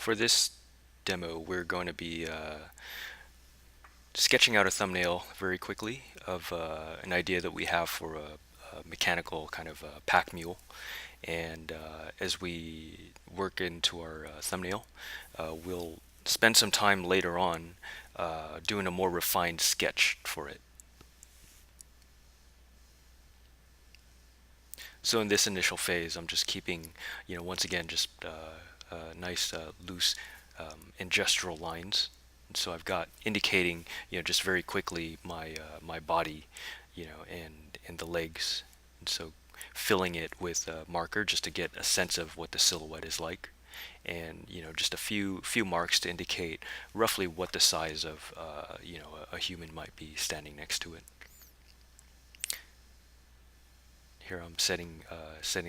For this demo, we're going to be sketching out a thumbnail very quickly of an idea that we have for a mechanical kind of pack mule. And as we work into our thumbnail, we'll spend some time later on doing a more refined sketch for it. So in this initial phase, I'm just keeping, once again, just nice, loose and gestural lines. And so I've got indicating, just very quickly my body, and the legs. And so filling it with a marker just to get a sense of what the silhouette is like, and just a few marks to indicate roughly what the size of a human might be standing next to it. Here I'm setting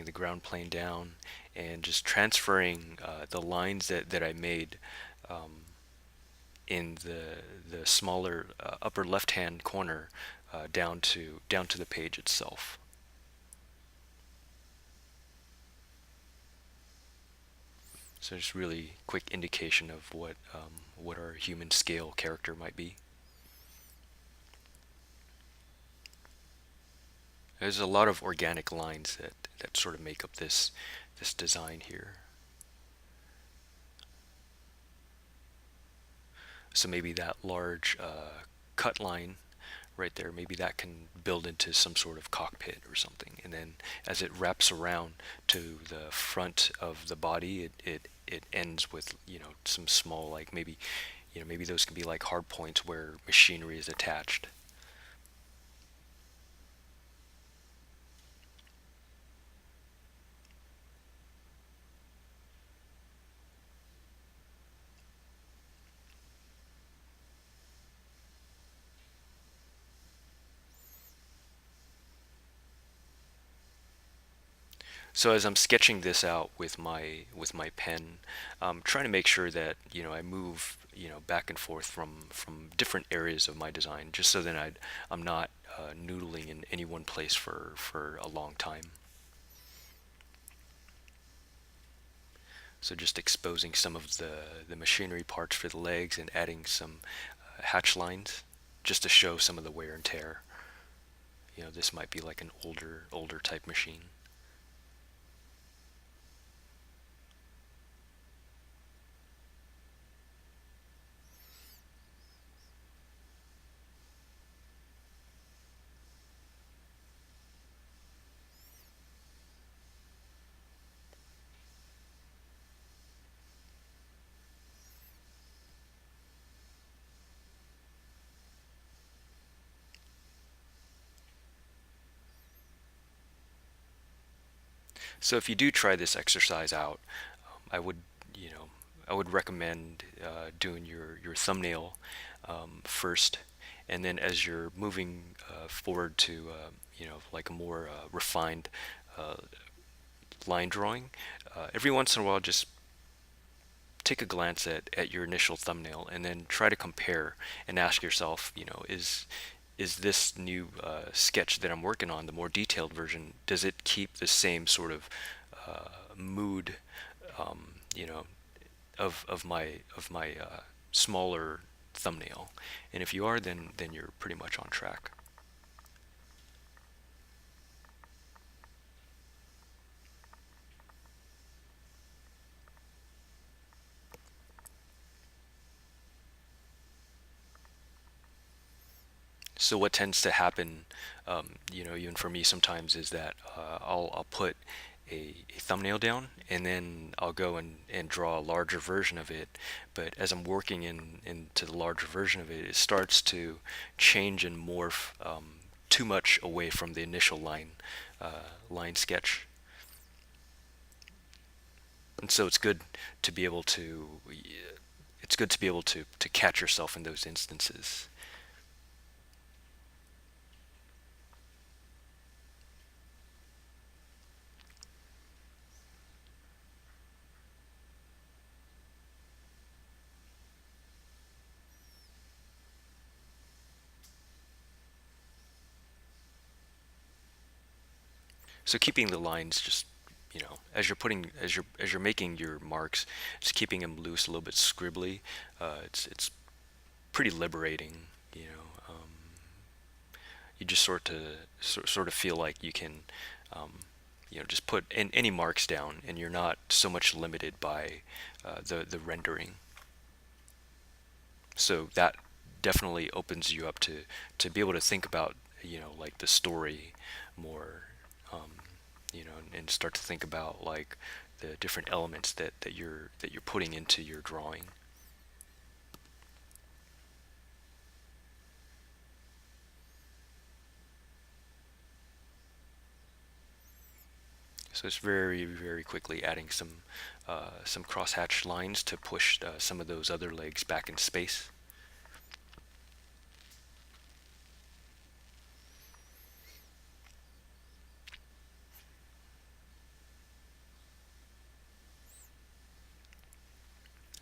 the ground plane down and just transferring the lines that I made in the smaller upper left hand corner down to the page itself. So just really quick indication of what our human scale character might be. There's a lot of organic lines that sort of make up this design here. So maybe that large cut line right there, maybe that can build into some sort of cockpit or something. And then as it wraps around to the front of the body, it ends with, some small, like maybe those can be like hard points where machinery is attached. So as I'm sketching this out with my pen, I'm trying to make sure that I move back and forth from different areas of my design, just so that I'm not noodling in any one place for a long time. So just exposing some of the machinery parts for the legs and adding some hatch lines, just to show some of the wear and tear. This might be like an older type machine. So if you do try this exercise out, I would, you know, I would recommend doing your thumbnail first, and then as you're moving forward to, like a more refined uh, line drawing, every once in a while just take a glance at your initial thumbnail and then try to compare and ask yourself, is this new sketch that I'm working on, the more detailed version, does it keep the same sort of mood, um, you know, of my smaller thumbnail? And if you are, then you're pretty much on track. So what tends to happen, even for me sometimes, is that I'll put a thumbnail down and then I'll go and draw a larger version of it. But as I'm working into the larger version of it, it starts to change and morph too much away from the initial line sketch. And so to be able to it's good to be able to catch yourself in those instances. So keeping the lines just as you're making your marks, just keeping them loose, a little bit scribbly. It's pretty liberating. You know, you just sort of feel like you can, um, just put in any marks down, and you're not so much limited by the rendering. So that definitely opens you up to be able to think about, like the story more, um, and start to think about like the different elements that you're putting into your drawing. So it's very, very quickly adding some crosshatch lines to push some of those other legs back in space.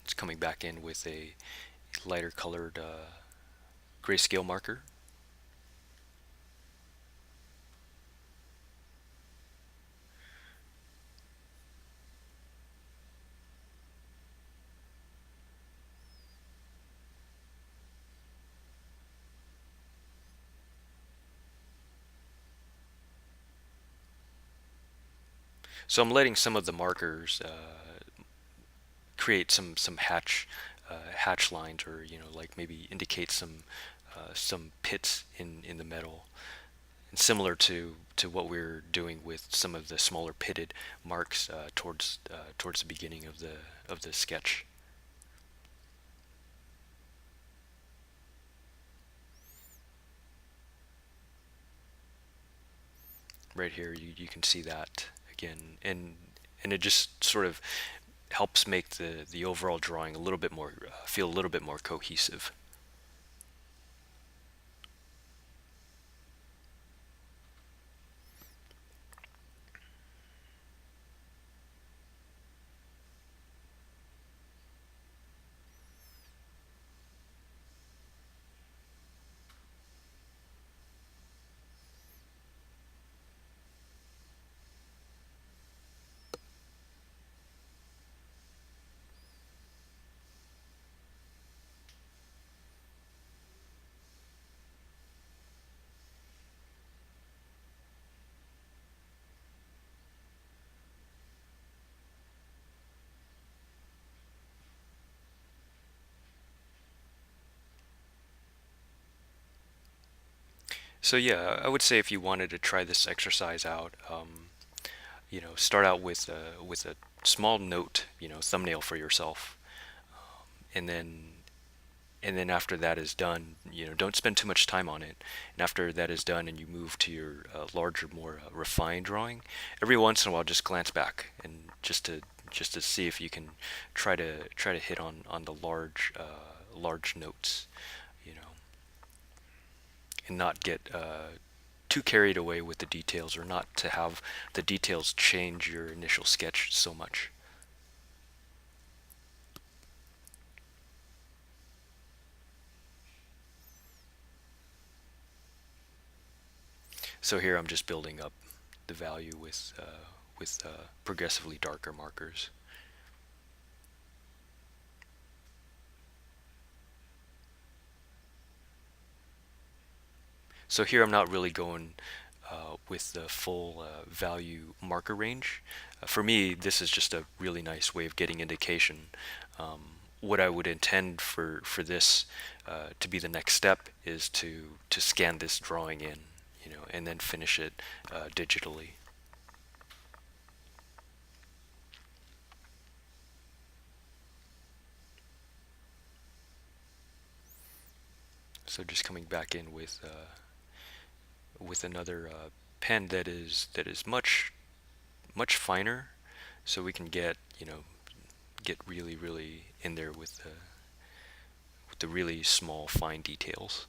It's coming back in with a lighter colored grayscale marker. So I'm letting some of the markers create some hatch lines, or like maybe indicate some pits in the metal, and similar to what we're doing with some of the smaller pitted marks towards the beginning of the sketch. Right here, you can see that again, and it just sort of helps make the overall drawing a little bit more feel a little bit more cohesive. So yeah, I would say if you wanted to try this exercise out, start out with a small note, thumbnail for yourself, and then after that is done, don't spend too much time on it. And after that is done, and you move to your larger, more refined drawing, every once in a while, just glance back and just to see if you can try to hit on the large notes, you know, and not get too carried away with the details, or not to have the details change your initial sketch so much. So here I'm just building up the value with progressively darker markers. So here I'm not really going with the full value marker range. For me, this is just a really nice way of getting indication. What I would intend for this to be the next step is to scan this drawing in, and then finish it digitally. So just coming back in with another pen that is much finer, so we can get really really in there with the really small fine details.